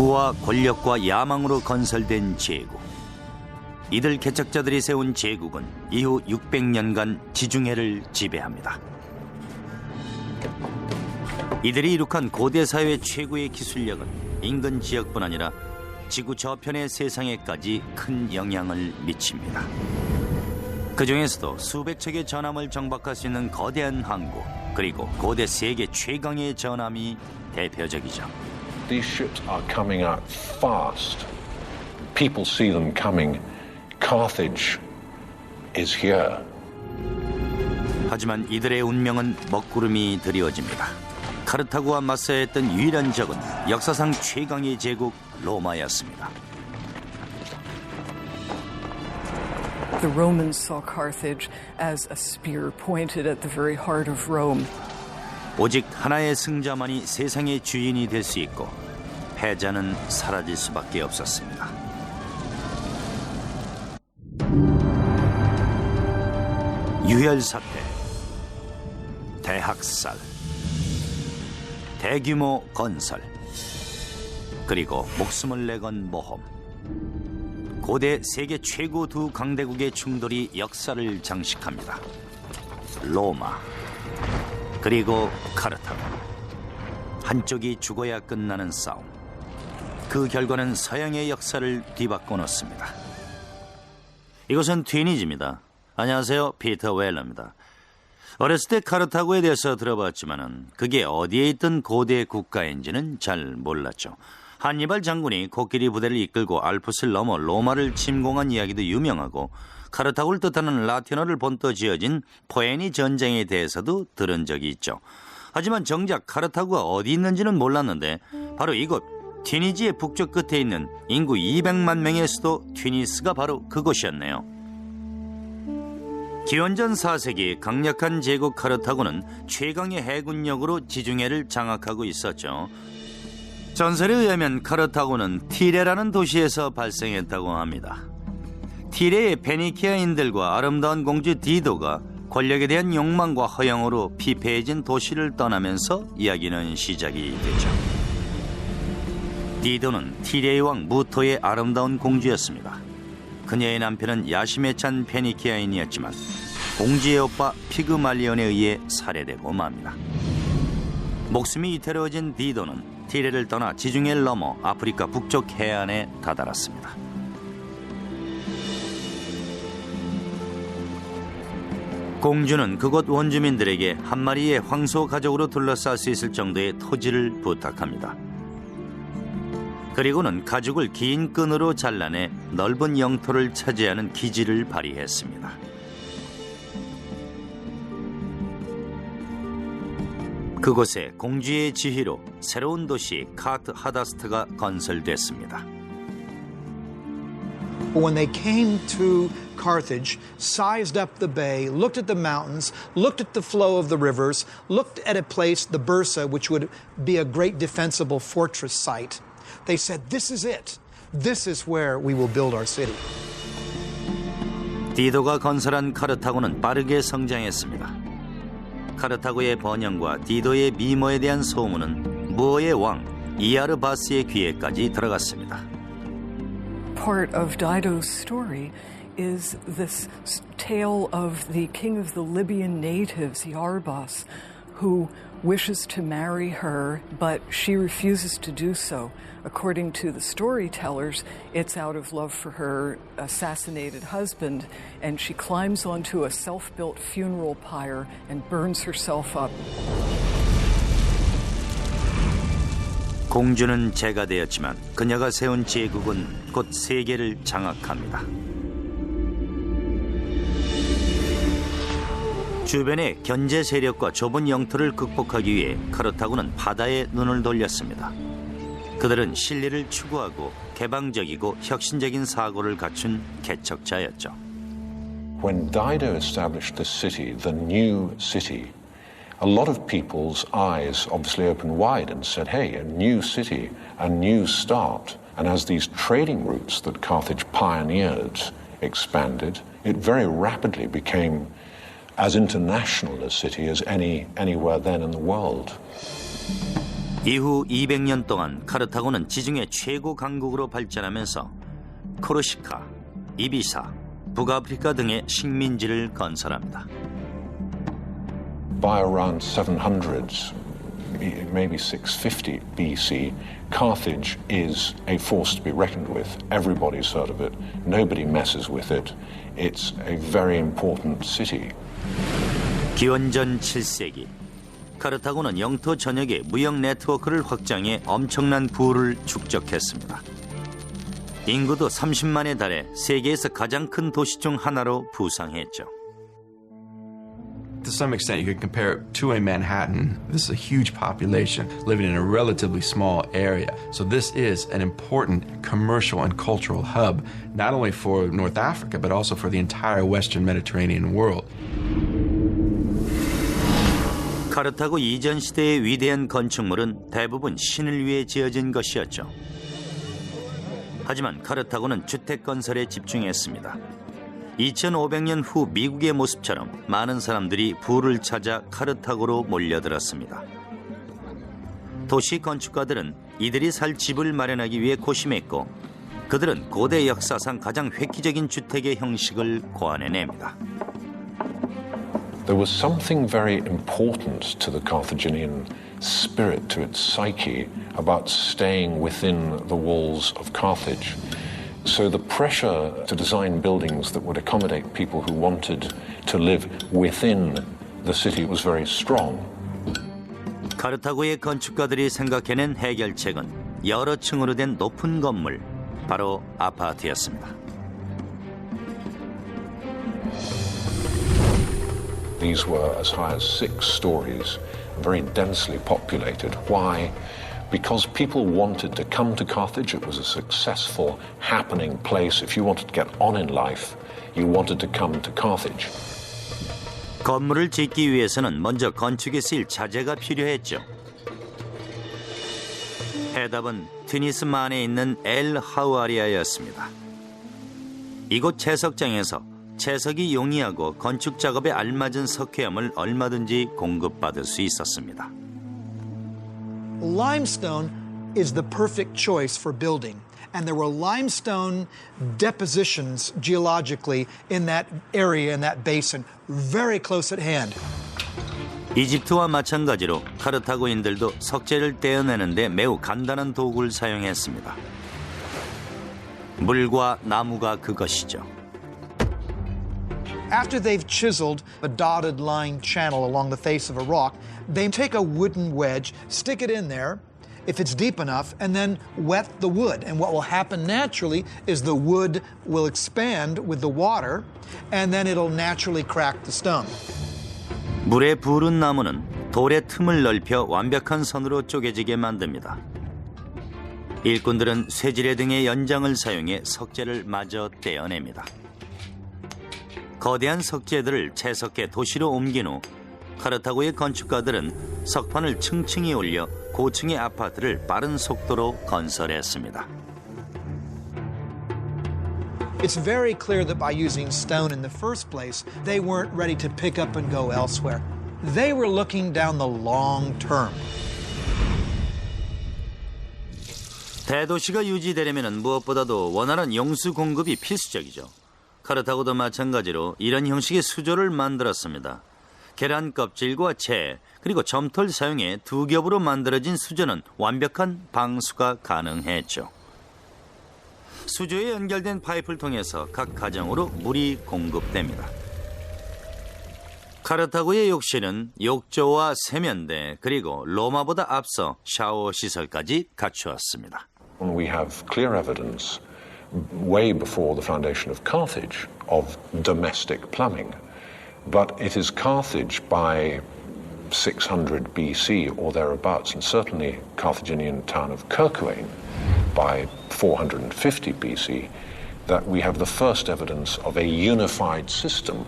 부와 권력과 야망으로 건설된 제국. 이들 개척자들이 세운 제국은 이후 600년간 지중해를 지배합니다. 이들이 이룩한 고대 사회의 최고의 기술력은 인근 지역뿐 아니라 지구 저편의 세상에까지 큰 영향을 미칩니다. 그 중에서도 수백 척의 전함을 정박할 수 있는 거대한 항구, 그리고 고대 세계 최강의 전함이 대표적이죠. These ships are coming out fast. People see them coming. Carthage is here. 하지만 이들의 운명은 먹구름이 드리워집니다. 카르타고와 맞서야 했던 유일한 적은 역사상 최강의 제국 로마였습니다. The Romans saw Carthage as a spear pointed at the very heart of Rome. 오직 하나의 승자만이 세상의 주인이 될 수 있고 패자는 사라질 수밖에 없었습니다. 유혈사태, 대학살, 대규모 건설, 그리고 목숨을 내건 모험. 고대 세계 최고 두 강대국의 충돌이 역사를 장식합니다. 로마, 그리고 카르타고. 한쪽이 죽어야 끝나는 싸움. 그 결과는 서양의 역사를 뒤바꿔 놓습니다. 이곳은 튀니지입니다. 안녕하세요, 피터 웰러입니다. 어렸을 때 카르타고에 대해서 들어봤지만은 그게 어디에 있던 고대 국가인지는 잘 몰랐죠. 한니발 장군이 코끼리 부대를 이끌고 알프스를 넘어 로마를 침공한 이야기도 유명하고, 카르타고를 뜻하는 라틴어를 본떠 지어진 포에니 전쟁에 대해서도 들은 적이 있죠. 하지만 정작 카르타고가 어디 있는지는 몰랐는데 바로 이곳 튀니지의 북쪽 끝에 있는 인구 200만 명의 수도 튀니스가 바로 그곳이었네요. 기원전 4세기 강력한 제국 카르타고는 최강의 해군력으로 지중해를 장악하고 있었죠. 전설에 의하면 카르타고는 티레라는 도시에서 발생했다고 합니다. 티레의 페니키아인들과 아름다운 공주 디도가 권력에 대한 욕망과 허영으로 피폐해진 도시를 떠나면서 이야기는 시작이 되죠. 디도는 티레의 왕 무토의 아름다운 공주였습니다. 그녀의 남편은 야심에 찬 페니키아인이었지만 공주의 오빠 피그말리온에 의해 살해되고 맙니다. 목숨이 위태로워진 디도는 티레를 떠나 지중해를 넘어 아프리카 북쪽 해안에 다다랐습니다. 공주는 그곳 원주민들에게 한 마리의 황소 가족으로 둘러쌀 수 있을 정도의 토지를 부탁합니다. 그리고는 가죽을 긴 끈으로 잘라내 넓은 영토를 차지하는 기지를 발휘했습니다. 그곳에 공주의 지휘로 새로운 도시 카트 하다스트가 건설됐습니다. When they came to Carthage, sized up the bay, looked at the mountains, looked at the flow of the rivers, looked at a place, the Bursa, which would be a great defensible fortress site, they said, this is it. This is where we will build our city. 디도가 건설한 카르타고는 빠르게 성장했습니다. 카르타고의 번영과 디도의 미모에 대한 소문은 무어의 왕 이아르바스의 귀에까지 들어갔습니다. Part of Dido's story is this tale of the king of the Libyan natives, Iarbas, who wishes to marry her, but she refuses to do so. According to the storytellers, it's out of love for her assassinated husband, and she climbs onto a self-built funeral pyre and burns herself up. 공주는 재가 되었지만 그녀가 세운 제국은 곧 세계를 장악합니다. 주변의 견제 세력과 좁은 영토를 극복하기 위해 카르타고는 바다에 눈을 돌렸습니다. 그들은 신뢰를 추구하고 개방적이고 혁신적인 사고를 갖춘 개척자였죠. When Dido established the city, the new city, a lot of people's eyes obviously opened wide and said, hey, a new city, a new start. And as these trading routes that Carthage pioneered expanded, it very rapidly became as international a city as anywhere then in the world. 이후 200년 동안 카르타고는 지중해 최고 강국으로 발전하면서 코르시카, 이비사, 북아프리카 등의 식민지를 건설합니다. By around 700s, maybe 650 BC, Carthage is a force to be reckoned with. Everybody's heard of it. Nobody messes with it. It's a very important city. 기원전 7세기, 카르타고는 영토 전역에 무역 네트워크를 확장해 엄청난 부를 축적했습니다. 인구도 30만에 달해 세계에서 가장 큰 도시 중 하나로 부상했죠. To some extent, you could compare it to a Manhattan. This is a huge population living in a relatively small area. So this is an important commercial and cultural hub, not only for North Africa, but also for the entire Western Mediterranean world. 카르타고 이전 시대의 위대한 건축물은 대부분 신을 위해 지어진 것이었죠. 하지만 카르타고는 주택 건설에 집중했습니다. 2500년 후 미국의 모습처럼 많은 사람들이 부를 찾아 카르타고로 몰려들었습니다. 도시 건축가들은 이들이 살 집을 마련하기 위해 고심했고 그들은 고대 역사상 가장 획기적인 주택의 형식을 고안해냅니다. There was something very important to the Carthaginian spirit, to its psyche, about staying within the walls of Carthage. So the pressure to design buildings that would accommodate people who wanted to live within the city was very strong. 카르타고의 건축가들이 생각해낸 해결책은 여러 층으로 된 높은 건물, 바로 아파트였습니다. These were as high as 6 stories, very densely populated. Why? Because people wanted to come to Carthage. It was a successful, happening place. If you wanted to get on in life, you wanted to come to Carthage. 건물을 짓기 위해서는 먼저 건축에 쓰일 자재가 필요했죠. 해답은 튀니스만에 있는 엘 하우아리아였습니다. 이곳 채석장에서 채석이 용이하고 건축 작업에 알맞은 석회암을 얼마든지 공급받을 수 있었습니다. Limestone is the perfect choice for building. And there were limestone depositions geologically in that area, in that basin, very close at hand. 이집트와 마찬가지로 카르타고인들도 석재를 떼어내는데 매우 간단한 도구를 사용했습니다. 물과 나무가 그것이죠. After they've chiseled a dotted line channel along the face of a rock, they take a wooden wedge, stick it in there, if it's deep enough, and then wet the wood. And what will happen naturally is the wood will expand with the water, and then it'll naturally crack the stone. 물에 부른 나무는 돌의 틈을 넓혀 완벽한 선으로 쪼개지게 만듭니다. 일꾼들은 쇠지뢰 등의 연장을 사용해 석재를 마저 떼어냅니다. 거대한 석재들을 채석해 도시로 옮긴 후 카르타고의 건축가들은 석판을 층층이 올려 고층의 아파트를 빠른 속도로 건설했습니다. It's very clear that by using stone in the first place, they weren't ready to pick up and go elsewhere. They were looking down the long term. 대도시가 유지되려면 무엇보다도 원활한 용수 공급이 필수적이죠. 카르타고도 마찬가지로 이런 형식의 수조를 만들었습니다. 계란 껍질과 채 그리고 점토를 사용해 두 겹으로 만들어진 수조는 완벽한 방수가 가능했죠. 수조에 연결된 파이프를 통해서 각 가정으로 물이 공급됩니다. 카르타고의 욕실은 욕조와 세면대 그리고 로마보다 앞서 샤워 시설까지 갖추었습니다. We have clear evidence way before the foundation of Carthage of domestic plumbing. But it is Carthage by 600 BC or thereabouts, and certainly Carthaginian town of Kerkuane by 450 BC, that we have the first evidence of a unified system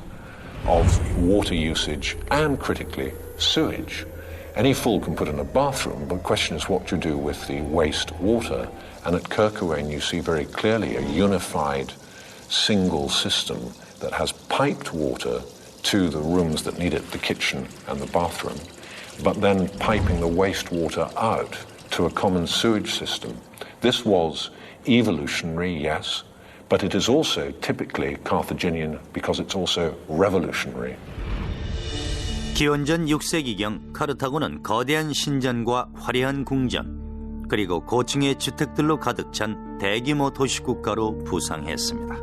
of water usage and, critically, sewage. Any fool can put in a bathroom, but the question is what you do with the waste water. And at Kerkuane you see very clearly a unified single system that has piped water to the rooms that need it, the kitchen and the bathroom. but then piping the wastewater out to a common sewage system. This was evolutionary, yes, but it is also typically Carthaginian because it's also revolutionary. 기원전 6세기경 카르타고는 거대한 신전과 화려한 궁전, 그리고 고층의 주택들로 가득 찬 대규모 도시국가로 부상했습니다.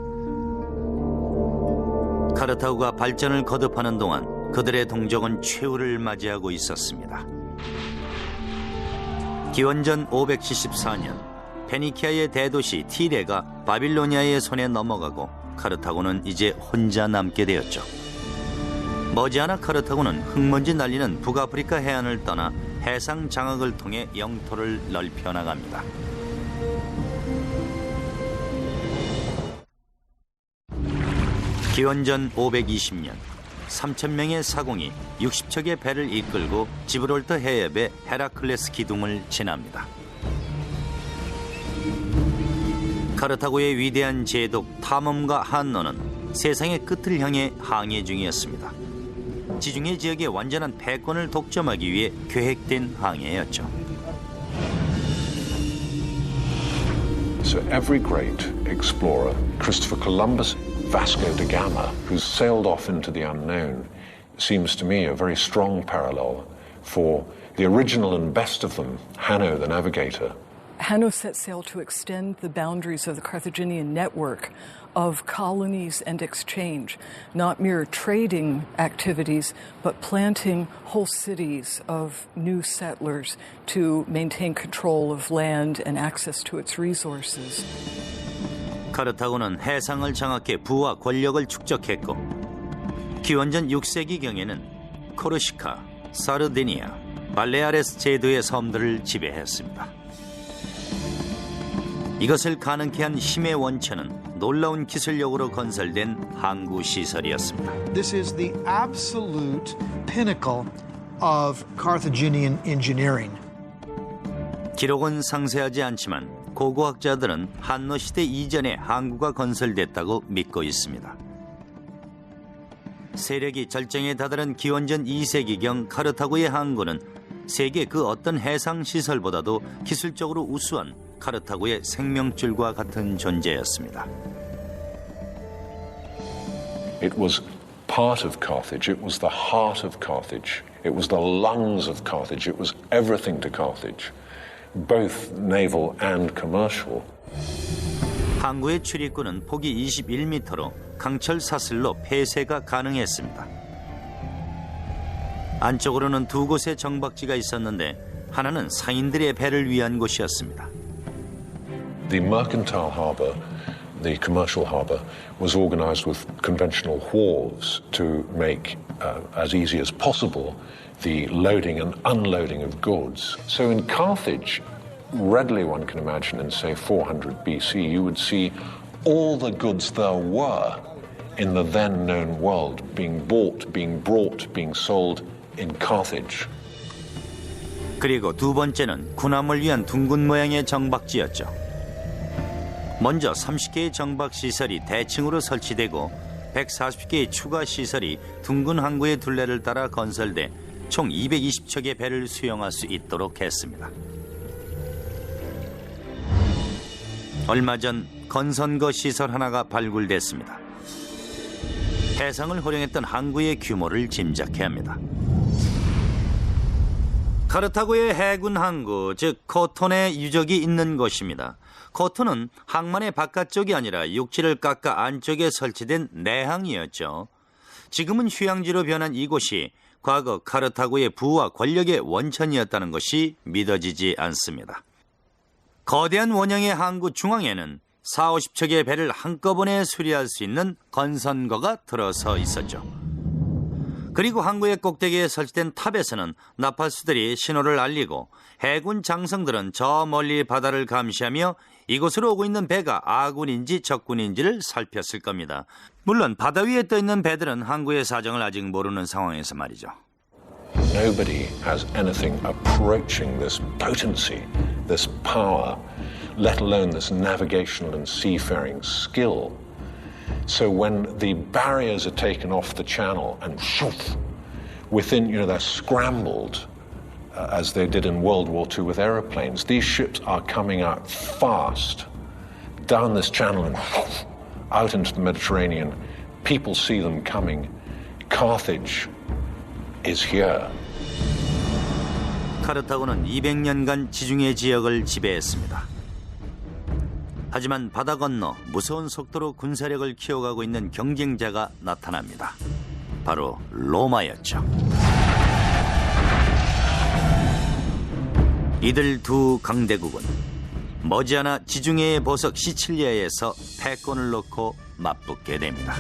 카르타고가 발전을 거듭하는 동안 그들의 동족은 최후를 맞이하고 있었습니다. 기원전 574년 페니키아의 대도시 티레가 바빌로니아의 손에 넘어가고 카르타고는 이제 혼자 남게 되었죠. 머지않아 카르타고는 흙먼지 날리는 북아프리카 해안을 떠나 해상 장악을 통해 영토를 넓혀 나갑니다. 기원전 520년 3,000명의 사공이 60척의 배를 이끌고 지브롤터 해협의 헤라클레스 기둥을 지납니다. 카르타고의 위대한 제독 탐험가 한노는 세상의 끝을 향해 항해 중이었습니다. 지중해 지역의 완전한 패권을 독점하기 위해 계획된 항해였죠. So every great explorer, Christopher Columbus, Vasco da Gama, who's sailed off into the unknown, seems to me a very strong parallel for the original and best of them, Hanno the navigator. Hanno set sail to extend the boundaries of the Carthaginian network of colonies and exchange, not mere trading activities, but planting whole cities of new settlers to maintain control of land and access to its resources. 카르타고는 해상을 장악해 부와 권력을 축적했고 기원전 6세기경에는 코르시카, 사르디니아, 발레아레스 제도의 섬들을 지배했습니다. 이것을 가능케 한 힘의 원천은 놀라운 기술력으로 건설된 항구 시설이었습니다. This is the absolute pinnacle of Carthaginian engineering. 기록은 상세하지 않지만 고고학자들은 한노 시대 이전에 항구가 건설됐다고 믿고 있습니다. 세력이 절정에 다다른 기원전 2세기경 카르타고의 항구는 세계 그 어떤 해상 시설보다도 기술적으로 우수한 카르타고의 생명줄과 같은 존재였습니다. It was part of Carthage. It was the heart of Carthage. It was the lungs of Carthage. It was everything to Carthage, both naval and commercial. 항구의 출입구는 폭이 21m로 강철 사슬로 폐쇄가 가능했습니다. 안쪽으로는 두 곳의 정박지가 있었는데 하나는 상인들의 배를 위한 곳이었습니다. The mercantile harbour, the commercial harbour, was organised with conventional wharves to make as easy as possible the loading and unloading of goods. So in Carthage, readily one can imagine in, say, 400 BC, you would see all the goods there were in the then known world being bought, being brought, being sold in Carthage. 그리고 두 번째는 군함을 위한 둥근 모양의 정박지였죠. 먼저 30개의 정박시설이 대칭으로 설치되고 140개의 추가 시설이 둥근 항구의 둘레를 따라 건설돼 총 220척의 배를 수용할 수 있도록 했습니다. 얼마 전 건선거 시설 하나가 발굴됐습니다. 해상을 호령했던 항구의 규모를 짐작해야 합니다. 카르타고의 해군 항구, 즉 코톤의 유적이 있는 곳입니다. 코톤은 항만의 바깥쪽이 아니라 육지를 깎아 안쪽에 설치된 내항이었죠. 지금은 휴양지로 변한 이곳이 과거 카르타고의 부와 권력의 원천이었다는 것이 믿어지지 않습니다. 거대한 원형의 항구 중앙에는 40-50척의 배를 한꺼번에 수리할 수 있는 건선거가 들어서 있었죠. 그리고 항구의 꼭대기에 설치된 탑에서는 나팔수들이 신호를 알리고 해군 장성들은 저 멀리 바다를 감시하며 이곳으로 오고 있는 배가 아군인지 적군인지를 살폈을 겁니다. 물론 바다 위에 떠있는 배들은 항구의 사정을 아직 모르는 상황에서 말이죠. Nobody has anything approaching this potency, this power, let alone this navigational and seafaring skill. So when the barriers are taken off the channel and within, they're scrambled as they did in World War II with aeroplanes. These ships are coming out fast down this channel and out into the Mediterranean. People see them coming. Carthage is here. 카르타고는 200년간 지중해 지역을 지배했습니다. 하지만 바다 건너 무서운 속도로 군사력을 키워가고 있는 경쟁자가 나타납니다. 바로 로마였죠. 이들 두 강대국은 머지않아 지중해의 보석 시칠리아에서 패권을 놓고 맞붙게 됩니다.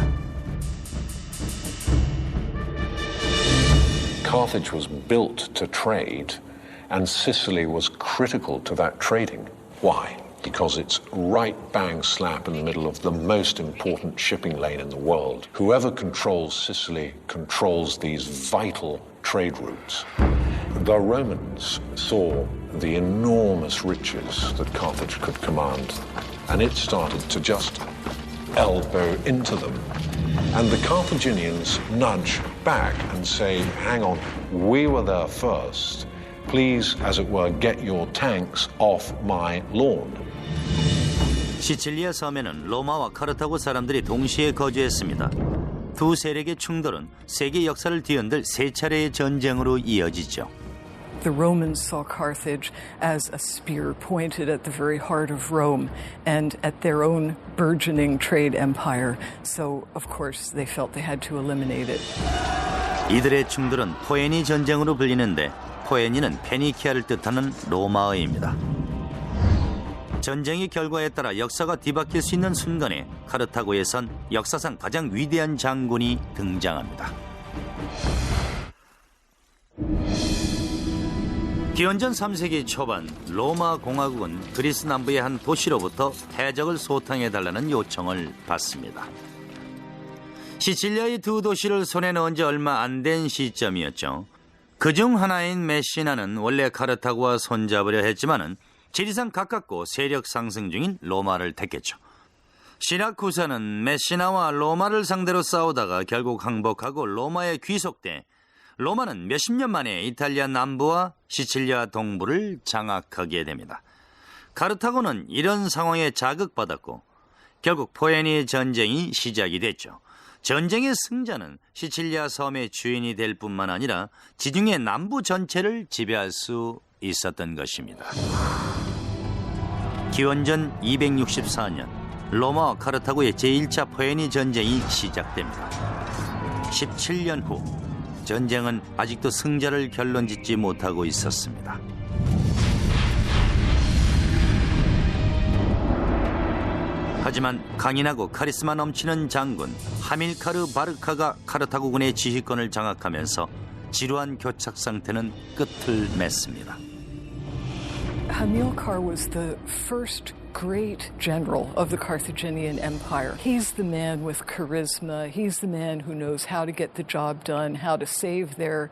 Carthage was built to trade, and Sicily was critical to that trading. Why? Because it's right bang slap in the middle of the most important shipping lane in the world. Whoever controls Sicily controls these vital trade routes. The Romans saw the enormous riches that Carthage could command, and it started to just elbow into them. And the Carthaginians nudge back and say, hang on, we were there first. Please, as it were, get your tanks off my lawn. 시칠리아 섬에는 로마와 카르타고 사람들이 동시에 거주했습니다. 두 세력의 충돌은 세계 역사를 뒤흔들 세 차례의 전쟁으로 이어지죠. The Romans saw Carthage as a spear pointed at the very heart of Rome and at their own burgeoning trade empire. So, of course, they felt they had to eliminate it. 이들의 충돌은 포에니 전쟁으로 불리는데 포에니는 페니키아를 뜻하는 로마어입니다. 전쟁의 결과에 따라 역사가 뒤바뀔 수 있는 순간에 카르타고에선 역사상 가장 위대한 장군이 등장합니다. 기원전 3세기 초반 로마 공화국은 그리스 남부의 한 도시로부터 해적을 소탕해달라는 요청을 받습니다. 시칠리아의 두 도시를 손에 넣은 지 얼마 안 된 시점이었죠. 그중 하나인 메시나는 원래 카르타고와 손잡으려 했지만은 지리상 가깝고 세력 상승 중인 로마를 택했죠. 시라쿠사는 메시나와 로마를 상대로 싸우다가 결국 항복하고 로마에 귀속돼 로마는 몇십 년 만에 이탈리아 남부와 시칠리아 동부를 장악하게 됩니다. 카르타고는 이런 상황에 자극받았고 결국 포에니 전쟁이 시작이 됐죠. 전쟁의 승자는 시칠리아 섬의 주인이 될 뿐만 아니라 지중해 남부 전체를 지배할 수 있었던 것입니다. 기원전 264년 로마와 카르타고의 제1차 포에니 전쟁이 시작됩니다. 17년 후 전쟁은 아직도 승자를 결론짓지 못하고 있었습니다. 하지만 강인하고 카리스마 넘치는 장군 하밀카르 바르카가 카르타고군의 지휘권을 장악하면서 지루한 교착 상태는 끝을 맺습니다. Hamilcar was the first great general of the Carthaginian Empire. He's the man with charisma. He's the man who knows how to get the job done, how to save their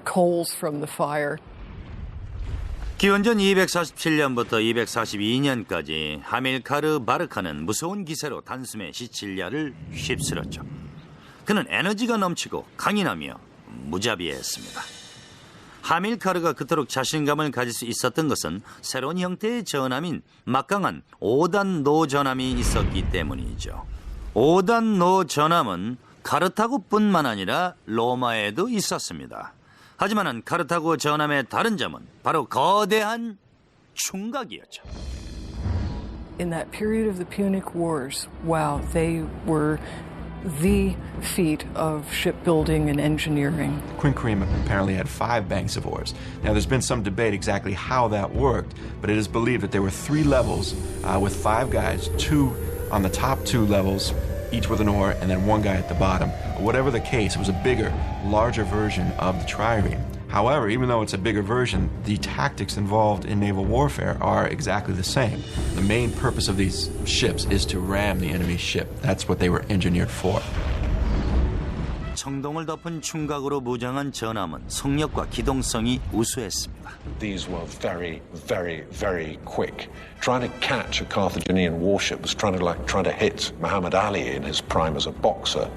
coals from the fire. 기원전 247년부터 242년까지 하밀카르 바르카는 무서운 기세로 단숨에 시칠리아를 휩쓸었죠. 그는 에너지가 넘치고 강인하며 무자비했습니다. 하밀카르가 그토록 자신감을 가질 수 있었던 것은 새로운 형태의 전함인 막강한 5단 노 전함이 있었기 때문이죠. 5단 노 전함은 카르타고뿐만 아니라 로마에도 있었습니다. 하지만 카르타고 전함의 다른 점은 바로 거대한 충각이었죠. In that period of the Punic Wars, wow, they were the feat of shipbuilding and engineering. Quincunum apparently had 5 banks of oars. Now, there's been some debate exactly how that worked, but it is believed that there were 3 levels with 5 guys, 2 on the top 2 levels, each with an oar, and then 1 guy at the bottom. Whatever the case, it was a bigger, larger version of the trireme. However, even though it's a bigger version, the tactics involved in naval warfare are exactly the same. The main purpose of these ships is to ram the enemy's ship. That's what they were engineered for. 청동을 덮은 충각으로 무장한 전함은 속력과 기동성이 우수했습니다. These were very, very, very quick. Trying to catch a Carthaginian warship was trying to hit Muhammad Ali in his prime as a boxer.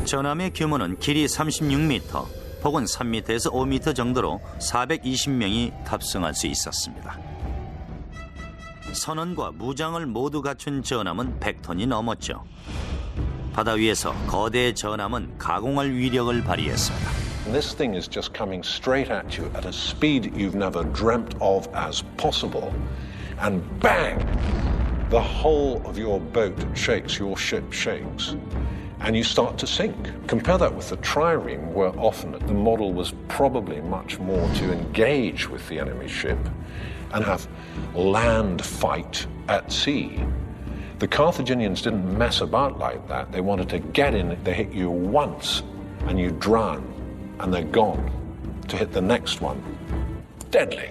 전함의 규모는 길이 36m, 혹은 3m에서 5m 정도로 420명이 탑승할 수 있었습니다. 선원과 무장을 모두 갖춘 전함은 100톤이 넘었죠. 바다 위에서 거대 전함은 가공할 위력을 발휘했습니다. This thing is just coming straight at you at a speed you've never dreamt of as possible. And bang! The whole of your boat shakes, your ship shakes. And you start to sink. Compare that with the trireme, where often the model was probably much more to engage with the enemy ship and have land fight at sea. The Carthaginians didn't mess about like that. They wanted to get in, they hit you once and you drown and they're gone. To hit the next one, deadly.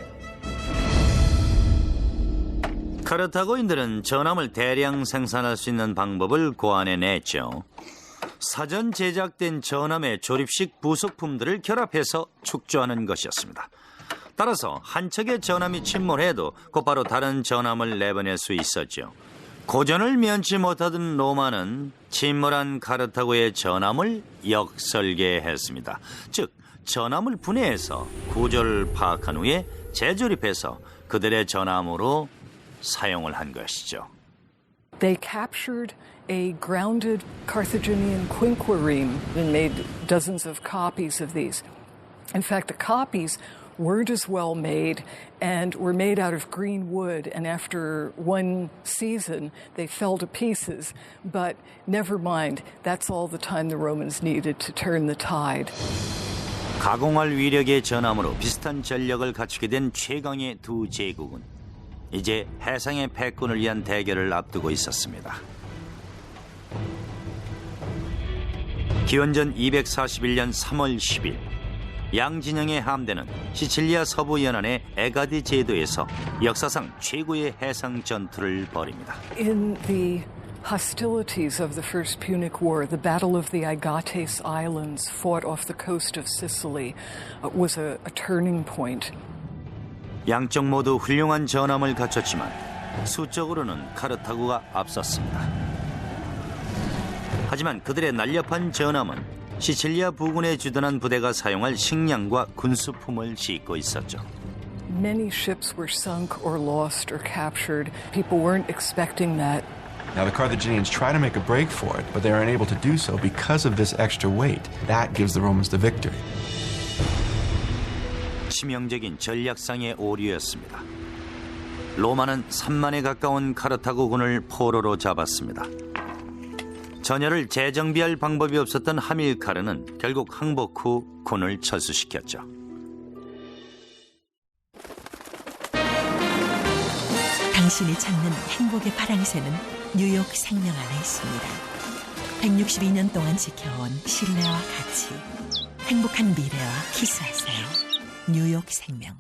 카르타고인들은 전함을 대량 생산할 수 있는 방법을 고안해냈죠. 사전 제작된 전함의 조립식 부속품들을 결합해서 축조하는 것이었습니다. 따라서 한 척의 전함이 침몰해도 곧바로 다른 전함을 내보낼 수 있었죠. 고전을 면치 못하던 로마는 침몰한 카르타고의 전함을 역설계했습니다. 즉, 전함을 분해해서 구조를 파악한 후에 재조립해서 그들의 전함으로 사용을 한 것이죠. They captured a grounded Carthaginian quinquereme and made dozens of copies of these. In fact, the copies weren't as well made and were made out of green wood, and after one season they fell to pieces. But never mind, that's all the time the Romans needed to turn the tide. 가공할 위력의 전함으로 비슷한 전력을 갖추게 된 최강의 두 제국은 이제 해상의 패권을 위한 대결을 앞두고 있었습니다. 기원전 241년 3월 10일 양 진영의 함대는 시칠리아 서부 연안의 에가디 제도에서 역사상 최고의 해상 전투를 벌입니다. In the hostilities of the First Punic War, the Battle of the Agates Islands, fought off the coast of Sicily, was a turning point. 양쪽 모두 훌륭한 전함을 갖췄지만 수적으로는 카르타고가 앞섰습니다. 하지만 그들의 날렵한 전함은 시칠리아 부근에 주둔한 부대가 사용할 식량과 군수품을 싣고 있었죠. Many ships were sunk or lost or captured. People weren't expecting that. Now the Carthaginians try to make a break for it, but they are unable to do so because of this extra weight. That gives the Romans the victory. 치명적인 전략상의 오류였습니다. 로마는 3만에 가까운 카르타고군을 포로로 잡았습니다. 전열을 재정비할 방법이 없었던 하밀카르는 결국 항복 후 군을 철수시켰죠. 당신이 찾는 행복의 파랑새는 뉴욕 생명 안에 있습니다. 162년 동안 지켜온 신뢰와 가치, 행복한 미래와 키스하세요. 뉴욕 생명.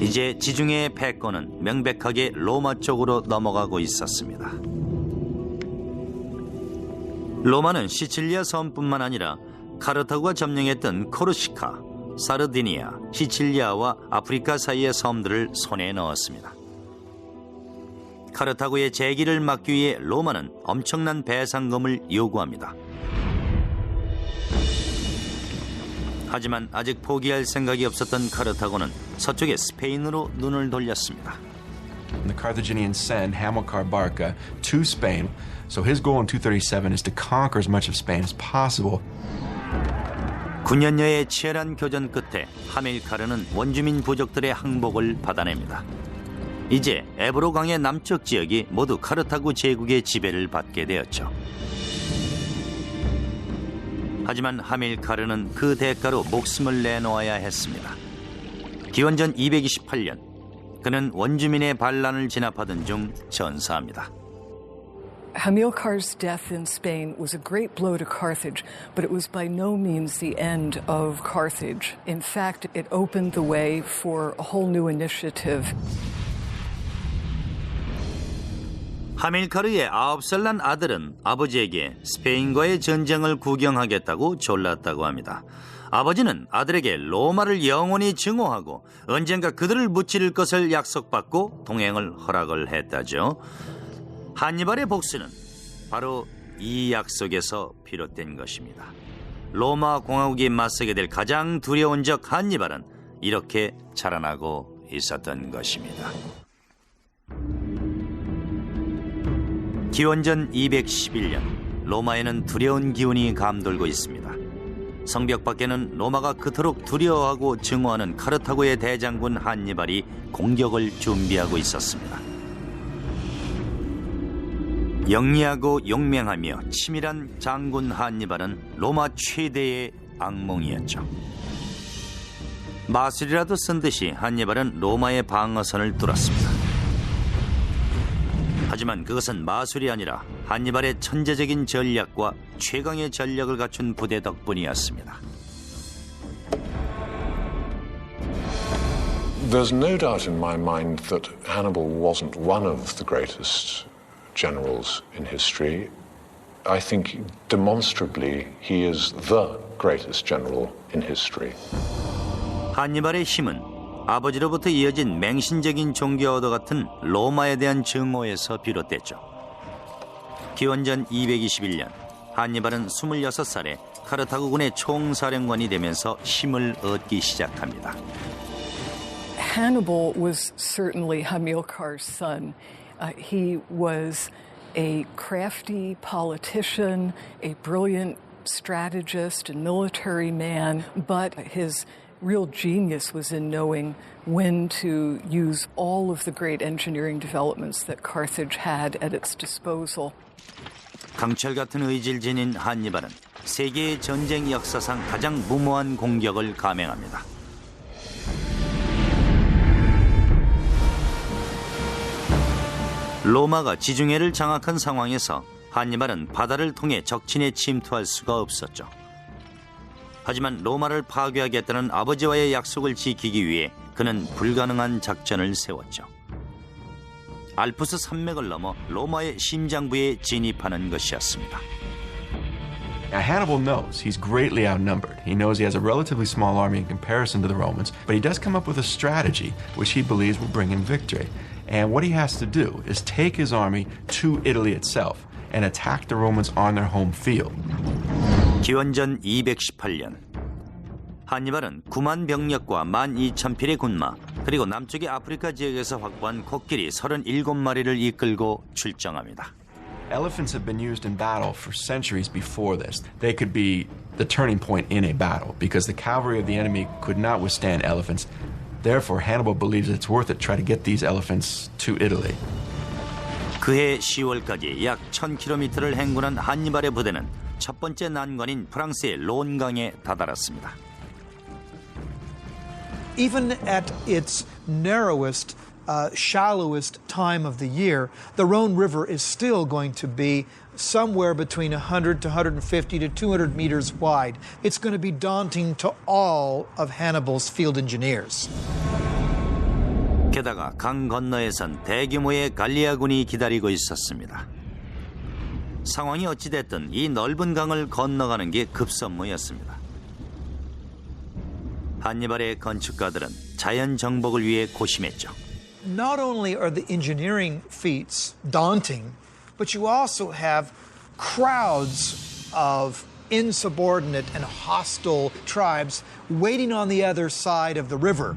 이제 지중해의 패권은 명백하게 로마 쪽으로 넘어가고 있었습니다. 로마는 시칠리아 섬뿐만 아니라 카르타고가 점령했던 코르시카, 사르디니아, 시칠리아와 아프리카 사이의 섬들을 손에 넣었습니다. 카르타고의 재기를 막기 위해 로마는 엄청난 배상금을 요구합니다. 하지만 아직 포기할 생각이 없었던 카르타고는 서쪽의 스페인으로 눈을 돌렸습니다. The Carthaginians send Hamilcar Barca to Spain, so his goal in 237 is to conquer as much of Spain as possible. 9년여의 치열한 교전 끝에 하밀카르는 원주민 부족들의 항복을 받아냅니다. 이제 에브로 강의 남쪽 지역이 모두 카르타고 제국의 지배를 받게 되었죠. 하지만 하밀카르는 그 대가로 목숨을 내놓아야 했습니다. 기원전 228년 그는 원주민의 반란을 진압하던 중 전사합니다. Hamilcar's death in Spain was a great blow to Carthage, but it was by no means the end of Carthage. In fact, it opened the way for a whole new initiative. 하밀카르의 9살 난 아들은 아버지에게 스페인과의 전쟁을 구경하겠다고 졸랐다고 합니다. 아버지는 아들에게 로마를 영원히 증오하고 언젠가 그들을 무찌를 것을 약속받고 동행을 허락을 했다죠. 한니발의 복수는 바로 이 약속에서 비롯된 것입니다. 로마 공화국이 맞서게 될 가장 두려운 적 한니발은 이렇게 자라나고 있었던 것입니다. 기원전 211년 로마에는 두려운 기운이 감돌고 있습니다. 성벽 밖에는 로마가 그토록 두려워하고 증오하는 카르타고의 대장군 한니발이 공격을 준비하고 있었습니다. 영리하고 용맹하며 치밀한 장군 한니발은 로마 최대의 악몽이었죠. 마술이라도 쓴 듯이 한니발은 로마의 방어선을 뚫었습니다. 하지만 그것은 마술이 아니라 한니발의 천재적인 전략과 최강의 전력을 갖춘 부대 덕분이었습니다. There's no doubt in my mind that Hannibal wasn't one of the greatest generals in history. I think demonstrably he is the greatest general in history. 한니발의 힘은 아버지로부터 이어진 맹신적인 종교와도 같은 로마에 대한 증오에서 비롯됐죠. 기원전 221년 한니발은 26살에 카르타고군의 총사령관이 되면서 힘을 얻기 시작합니다. Hannibal was certainly Hamilcar's son. He was a crafty politician, a brilliant strategist and military man, but his real genius was in knowing when to use all of the great engineering developments that Carthage had at its disposal. 강철 같은 의지를 지닌 한니발은 세계의 전쟁 역사상 가장 무모한 공격을 감행합니다. 로마가 지중해를 장악한 상황에서 한니발은 바다를 통해 적진에 침투할 수가 없었죠. 하지만 로마를 파괴하겠다는 아버지와의 약속을 지키기 위해 그는 불가능한 작전을 세웠죠. 알프스 산맥을 넘어 로마의 심장부에 진입하는 것이었습니다. Now, Hannibal knows he's greatly outnumbered. He knows he has a relatively small army in comparison to the Romans, but he does come up with a strategy which he believes will bring him victory. And what he has to do is take his army to Italy itself and attack the Romans on their home field. 기원전 218년 한니발은 9만 병력과 12,000필의 군마 그리고 남쪽의 아프리카 지역에서 확보한 코끼리 37마리를 이끌고 출정합니다. Elephants have been used in battle for centuries before this. They could be the turning point in a battle because the cavalry of the enemy could not withstand elephants. Therefore, Hannibal believes it's worth it to try to get these elephants to Italy. 그해 10월까지 약 1000km를 행군한 한니발의 부대는 첫 번째 난관인 프랑스의 론강에 다다랐습니다. Even at its narrowest, shallowest time of the year, the Rhone River is still going to be somewhere between 100 to 150 to 200 meters wide. It's going to be daunting to all of Hannibal's field engineers. 게다가 강 건너에선 대규모의 갈리아군이 기다리고 있었습니다. 상황이 어찌됐든 이 넓은 강을 건너가는 게 급선무였습니다. 한니발의 건축가들은 자연 정복을 위해 고심했죠. Not only are the engineering feats daunting, but you also have crowds of insubordinate and hostile tribes waiting on the other side of the river.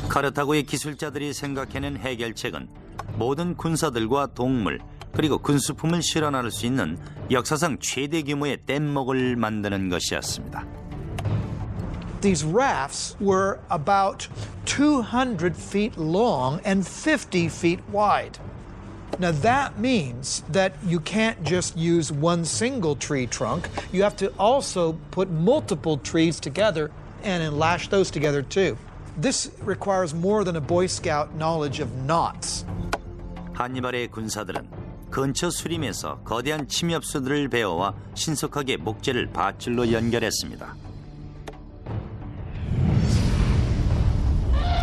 카르타고의 기술자들이 생각해낸 해결책은 모든 군사들과 동물 그리고 군수품을 실어 나를 수 있는 역사상 최대 규모의 뗏목을 만드는 것이었습니다. These rafts were about 200 feet long and 50 feet wide. Now that means that you can't just use one single tree trunk. You have to also put multiple trees together and then lash those together too. This requires more than a Boy Scout knowledge of knots. 한니발의 군사들은 근처 수림에서 거대한 침엽수들을 베어와 신속하게 목재를 밧줄로 연결했습니다.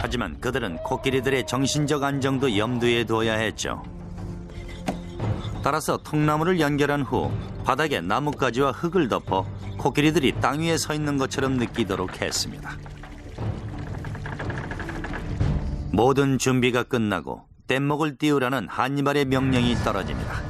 하지만 그들은 코끼리들의 정신적 안정도 염두에 둬야 했죠. 따라서 통나무를 연결한 후 바닥에 나뭇가지와 흙을 덮어 코끼리들이 땅 위에 서 있는 것처럼 느끼도록 했습니다. 모든 준비가 끝나고 뗏목을 띄우라는 한니발의 명령이 떨어집니다.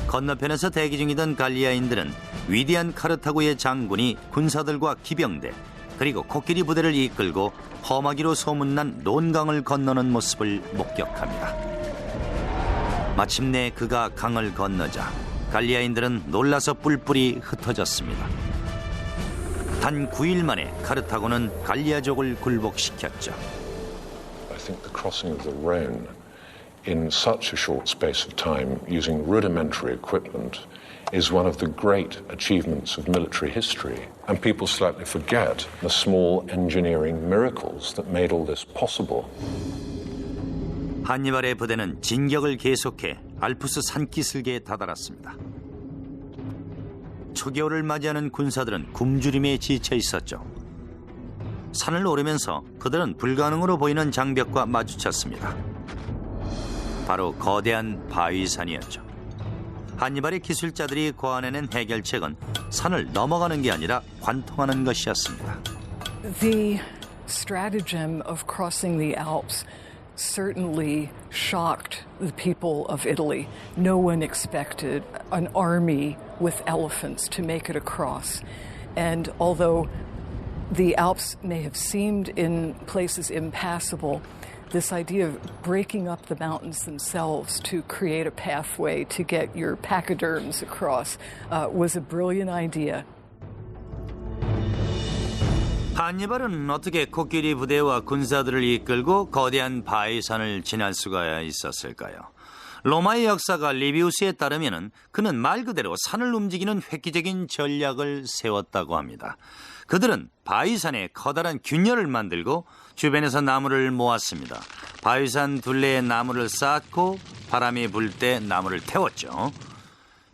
건너편에서 대기 중이던 갈리아인들은 위대한 카르타고의 장군이 군사들과 기병대 그리고 코끼리 부대를 이끌고 험하기로 소문난 논강을 건너는 모습을 목격합니다. 마침내 그가 강을 건너자 갈리아인들은 놀라서 뿔뿔이 흩어졌습니다. 단 9일 만에 카르타고는 갈리아족을 굴복시켰죠. I think the crossing of the Rhone in such a short space of time using rudimentary equipment is one of the great achievements of military history. And people slightly forget the small engineering miracles that made all this possible. 한니발의 부대는 진격을 계속해 알프스 산기슭에 다다랐습니다. 초겨울을 맞이하는 군사들은 굶주림에 지쳐 있었죠. 산을 오르면서 그들은 불가능으로 보이는 장벽과 마주쳤습니다. 바로 거대한 바위산이었죠. 한니발의 기술자들이 고안해낸 해결책은 산을 넘어가는 게 아니라 관통하는 것이었습니다. The stratagem of crossing the Alps certainly shocked the people of Italy. No one expected an army with elephants to make it across. And although the Alps may have seemed in places impassable, this idea of breaking up the mountains themselves to create a pathway to get your pachyderms across was a brilliant idea. 한니발은 어떻게 코끼리 부대와 군사들을 이끌고 거대한 바위산을 지날 수가 있었을까요? 로마의 역사가 리비우스에 따르면 그는 말 그대로 산을 움직이는 획기적인 전략을 세웠다고 합니다. 그들은 바위산에 커다란 균열을 만들고 주변에서 나무를 모았습니다. 바위산 둘레에 나무를 쌓고 바람이 불 때 나무를 태웠죠.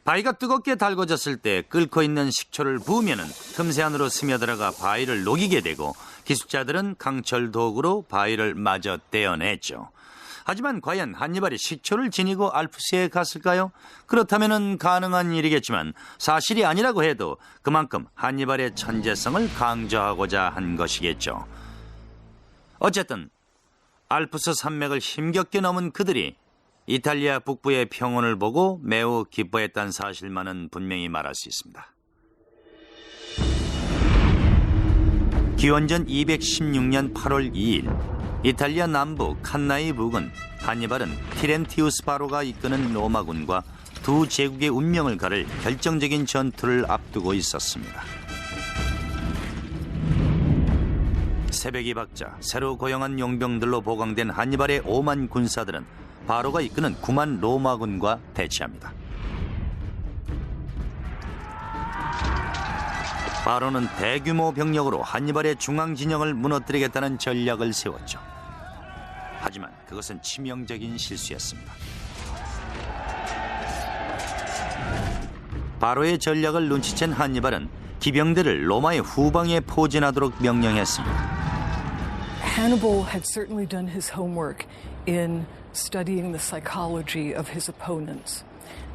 바위가 뜨겁게 달궈졌을 때 끓고 있는 식초를 부으면 틈새 안으로 스며들어가 바위를 녹이게 되고 기술자들은 강철 도구로 바위를 마저 떼어냈죠. 하지만 과연 한니발이 식초를 지니고 알프스에 갔을까요? 그렇다면 가능한 일이겠지만 사실이 아니라고 해도 그만큼 한니발의 천재성을 강조하고자 한 것이겠죠. 어쨌든 알프스 산맥을 힘겹게 넘은 그들이 이탈리아 북부의 평온을 보고 매우 기뻐했다는 사실만은 분명히 말할 수 있습니다. 기원전 216년 8월 2일 이탈리아 남부 칸나이 부근 한니발은 티렌티우스 바로가 이끄는 로마군과 두 제국의 운명을 가를 결정적인 전투를 앞두고 있었습니다. 새벽이 밝자 새로 고용한 용병들로 보강된 한니발의 5만 군사들은 바로가 이끄는 9만 로마군과 대치합니다. 바로는 대규모 병력으로 한니발의 중앙 진영을 무너뜨리겠다는 전략을 세웠죠. 하지만 그것은 치명적인 실수였습니다. 바로의 전략을 눈치챈 한니발은 기병대를 로마의 후방에 포진하도록 명령했습니다. Hannibal had certainly done his homework in studying the psychology of his opponents,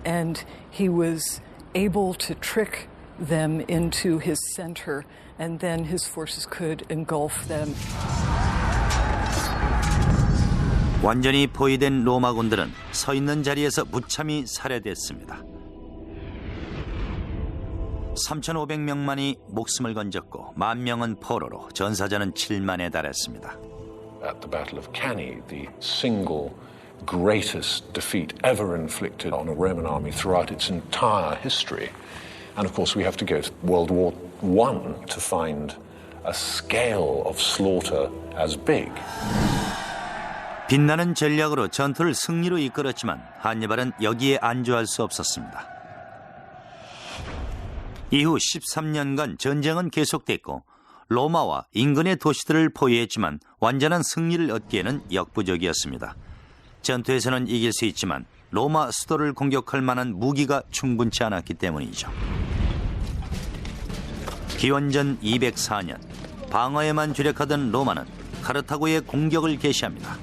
and he was able to trick them into his center, and then his forces could engulf them. 완전히 포위된 로마군들은 서 있는 자리에서 무참히 살해됐습니다. 3,500명만이 목숨을 건졌고 10,000명은 포로로, 전사자는 7만에 달했습니다. At the Battle of Cannae, the single greatest defeat ever inflicted on a Roman army throughout its entire history. And of course we have to go to World War I to find a scale of slaughter as big. 빛나는 전략으로 전투를 승리로 이끌었지만 한니발은 여기에 안주할 수 없었습니다. 이후 13년간 전쟁은 계속됐고 로마와 인근의 도시들을 포위했지만 완전한 승리를 얻기에는 역부족이었습니다. 전투에서는 이길 수 있지만 로마 수도를 공격할 만한 무기가 충분치 않았기 때문이죠. 기원전 204년 방어에만 주력하던 로마는 카르타고의 공격을 개시합니다.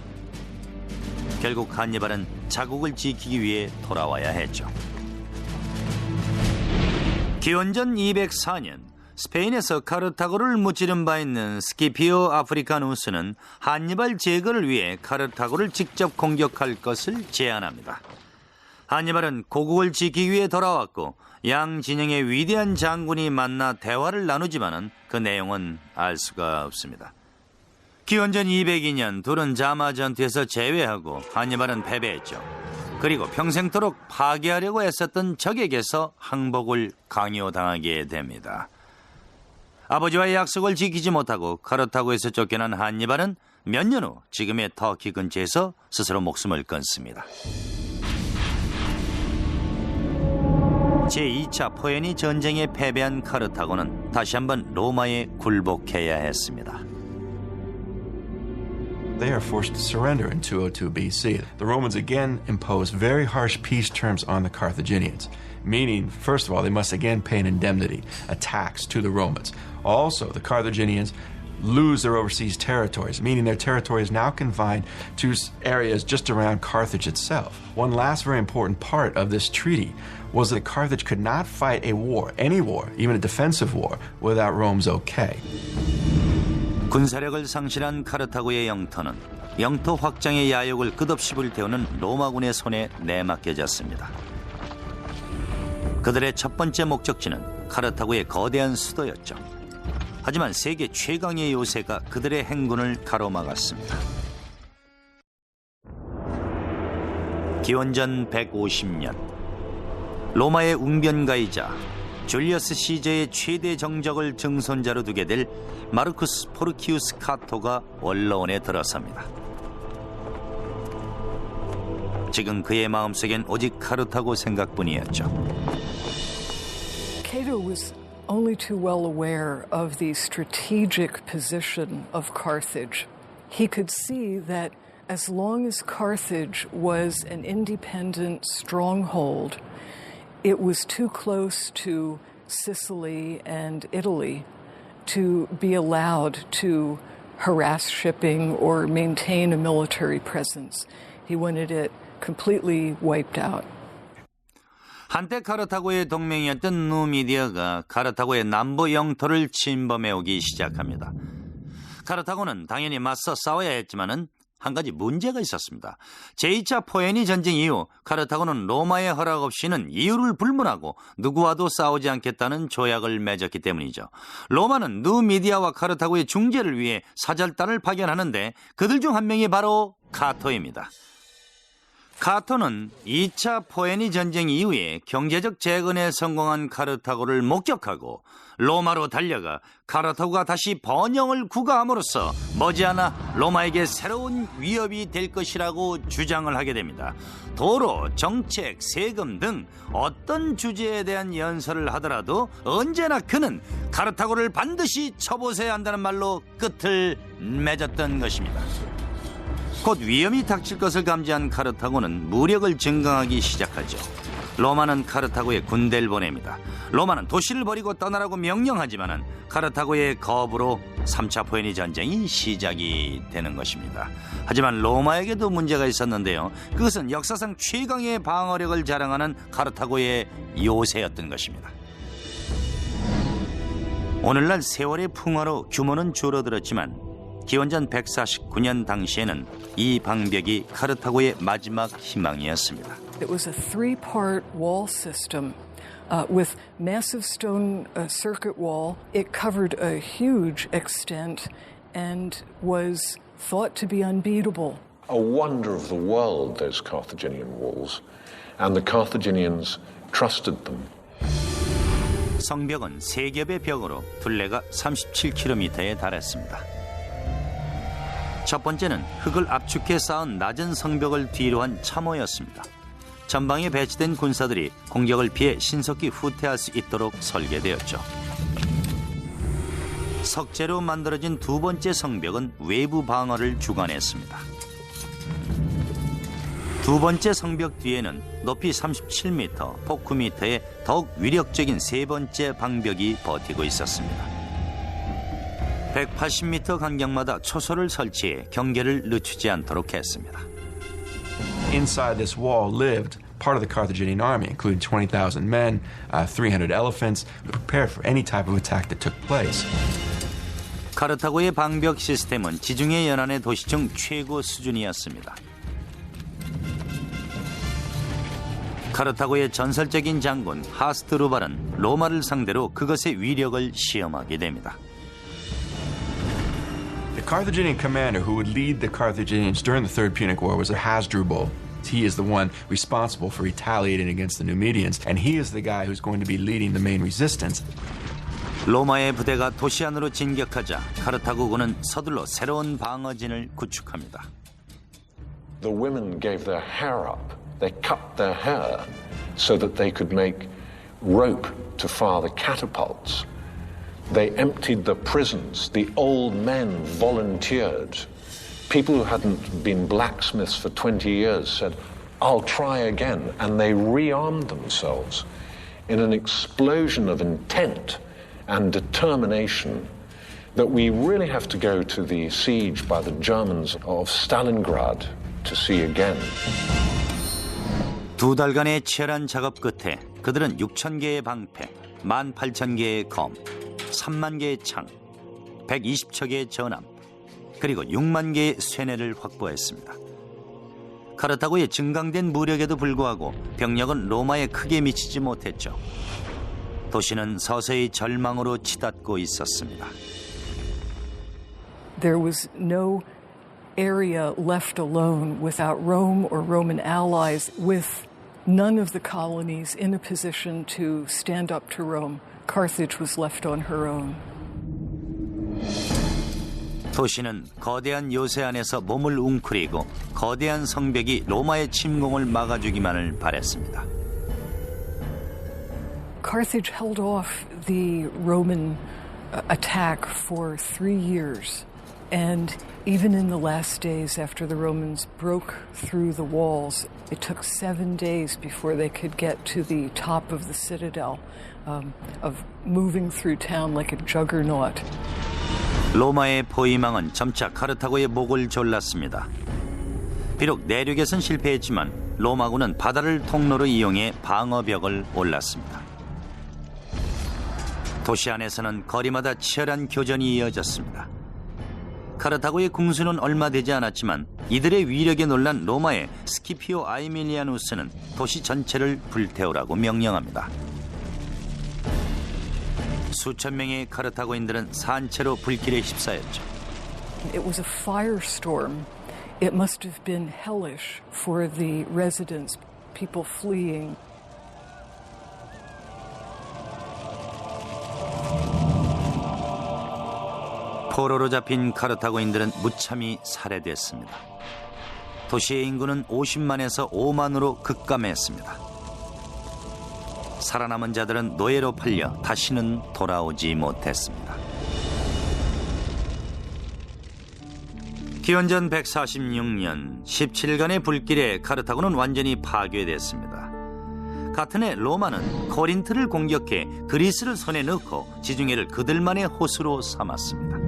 결국 한니발은 자국을 지키기 위해 돌아와야 했죠. 기원전 204년 스페인에서 카르타고를 무찌른 바 있는 스키피오 아프리카누스는 한니발 제거를 위해 카르타고를 직접 공격할 것을 제안합니다. 한니발은 고국을 지키기 위해 돌아왔고 양 진영의 위대한 장군이 만나 대화를 나누지만은 그 내용은 알 수가 없습니다. 기원전 202년 둘은 자마 전투에서 제외하고 한니발은 패배했죠. 그리고 평생토록 파괴하려고 애썼던 적에게서 항복을 강요당하게 됩니다. 아버지와의 약속을 지키지 못하고 카르타고에서 쫓겨난 한니발은 몇 년 후 지금의 터키 근처에서 스스로 목숨을 끊습니다. 제2차 포에니 전쟁에 패배한 카르타고는 다시 한번 로마에 굴복해야 했습니다. They are forced to surrender in 202 BC. The Romans again impose very harsh peace terms on the Carthaginians, meaning, first of all, they must again pay an indemnity, a tax to the Romans. Also, the Carthaginians lose their overseas territories, meaning their territory is now confined to areas just around Carthage itself. One last very important part of this treaty was that Carthage could not fight a war, any war, even a defensive war, without Rome's okay. 군사력을 상실한 카르타고의 영토는 영토 확장의 야욕을 끝없이 불태우는 로마군의 손에 내맡겨졌습니다. 그들의 첫 번째 목적지는 카르타고의 거대한 수도였죠. 하지만 세계 최강의 요새가 그들의 행군을 가로막았습니다. 기원전 150년 로마의 웅변가이자 줄리어스 시저의 최대 정적을 증손자로 두게 될 마르쿠스 포르키우스 카토가 원로원에 들어섭니다. 지금 그의 마음속엔 오직 카르타고 생각뿐이었죠. Cato was only too well aware of the strategic position of Carthage. He could see that as long as Carthage was an independent stronghold, it was too close to Sicily and Italy to be allowed to harass shipping or maintain a military presence. He wanted it completely wiped out. 한때 카르타고의 동맹이었던 누미디아가 카르타고의 남부 영토를 침범해오기 시작합니다. 카르타고는 당연히 맞서 싸워야 했지만은 한 가지 문제가 있었습니다. 제2차 포에니 전쟁 이후 카르타고는 로마의 허락 없이는 이유를 불문하고 누구와도 싸우지 않겠다는 조약을 맺었기 때문이죠. 로마는 누미디아와 카르타고의 중재를 위해 사절단을 파견하는데 그들 중 한 명이 바로 카토입니다. 카토는 2차 포에니 전쟁 이후에 경제적 재건에 성공한 카르타고를 목격하고 로마로 달려가 카르타고가 다시 번영을 구가함으로써 머지않아 로마에게 새로운 위협이 될 것이라고 주장을 하게 됩니다. 도로, 정책, 세금 등 어떤 주제에 대한 연설을 하더라도 언제나 그는 카르타고를 반드시 쳐보셔야 한다는 말로 끝을 맺었던 것입니다. 곧 위험이 닥칠 것을 감지한 카르타고는 무력을 증강하기 시작하죠. 로마는 카르타고에 군대를 보냅니다. 로마는 도시를 버리고 떠나라고 명령하지만은 카르타고의 거부로 3차 포에니 전쟁이 시작이 되는 것입니다. 하지만 로마에게도 문제가 있었는데요. 그것은 역사상 최강의 방어력을 자랑하는 카르타고의 요새였던 것입니다. 오늘날 세월의 풍화로 규모는 줄어들었지만 기원전 149년 당시에는 이 방벽이 카르타고의 마지막 희망이었습니다. It was a three-part wall system with massive stone circuit wall. It covered a huge extent and was thought to be unbeatable. A wonder of the world, those Carthaginian walls, and the Carthaginians trusted them. 성벽은 세 겹의 벽으로 둘레가 37km에 달했습니다. 첫 번째는 흙을 압축해 쌓은 낮은 성벽을 뒤로 한 참호였습니다. 전방에 배치된 군사들이 공격을 피해 신속히 후퇴할 수 있도록 설계되었죠. 석재로 만들어진 두 번째 성벽은 외부 방어를 주관했습니다. 두 번째 성벽 뒤에는 높이 37m, 폭 9m의 더욱 위력적인 세 번째 방벽이 버티고 있었습니다. 180m 간격마다 초소를 설치해 경계를 늦추지 않도록 했습니다. Inside this wall lived part of the Carthaginian army, including 20,000 men, 300 elephants, prepared for any type of attack that took place. 카르타고의 방벽 시스템은 지중해 연안의 도시 중 최고 수준이었습니다. 카르타고의 전설적인 장군 하스드루발은 로마를 상대로 그것의 위력을 시험하게 됩니다. The Carthaginian commander who would lead the Carthaginians during the Third Punic War was Hasdrubal. He is the one responsible for retaliating against the Numidians, and he is the guy who's going to be leading the main resistance. 로마의 부대가 도시 안으로 진격하자 카르타고군은 서둘러 새로운 방어진을 구축합니다. The women gave their hair up. They cut their hair so that they could make rope to fire the catapults. They emptied the prisons. The old men volunteered. People who hadn't been blacksmiths for 20 years said, I'll try again. And they rearmed themselves in an explosion of intent and determination that we really have to go to the siege by the Germans of Stalingrad to see again. 두 달간의 치열한 작업 끝에 그들은 6,000개의 방패, 18,000개의 검, 3만 개의 창, 120척의 전함, 그리고 6만 개의 쇠뇌를 확보했습니다. 카르타고의 증강된 무력에도 불구하고 병력은 로마에 크게 미치지 못했죠. 도시는 서서히 절망으로 치닫고 있었습니다. There was no area left alone without Rome or Roman allies, with none of the colonies in a position to stand up to Rome. Carthage was left on her own. 도시는 거대한 요새 안에서 몸을 웅크리고 거대한 성벽이 로마의 침공을 막아주기만을 바랬습니다. Carthage held off the Roman attack for 3 years. And even in the last days after the Romans broke through the walls, it took 7 days before they could get to the top of the citadel, of moving through town like a juggernaut. 로마의 포위망은 점차 카르타고의 목을 졸랐습니다. 비록 내륙에선 실패했지만 로마군은 바다를 통로로 이용해 방어벽을 올랐습니다. 도시 안에서는 거리마다 치열한 교전이 이어졌습니다. 카르타고의 궁수는 얼마 되지 않았지만 이들의 위력에 놀란 로마의 스키피오 아이밀리아누스는 도시 전체를 불태우라고 명령합니다. 수천 명의 카르타고인들은 산채로 불길에 휩싸였죠. It was a firestorm. It must have been hellish for the residents, people fleeing. 포로로 잡힌 카르타고인들은 무참히 살해됐습니다. 도시의 인구는 50만에서 5만으로 급감했습니다. 살아남은 자들은 노예로 팔려 다시는 돌아오지 못했습니다. 기원전 146년 17간의 불길에 카르타고는 완전히 파괴됐습니다. 같은 해 로마는 코린트를 공격해 그리스를 손에 넣고 지중해를 그들만의 호수로 삼았습니다.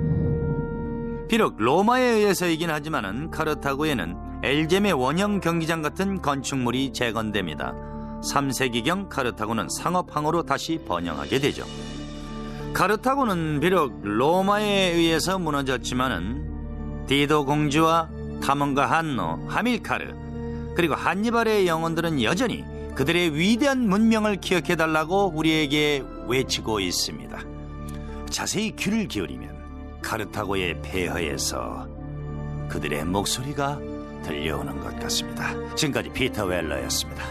비록 로마에 의해서이긴 하지만은 카르타고에는 엘젬의 원형 경기장 같은 건축물이 재건됩니다. 3세기경 카르타고는 상업항으로 다시 번영하게 되죠. 카르타고는 비록 로마에 의해서 무너졌지만은 디도 공주와 탐험가 한노, 하밀카르 그리고 한니발의 영혼들은 여전히 그들의 위대한 문명을 기억해달라고 우리에게 외치고 있습니다. 자세히 귀를 기울이면 카르타고의 폐허에서 그들의 목소리가 들려오는 것 같습니다. 지금까지 피터 웰러였습니다.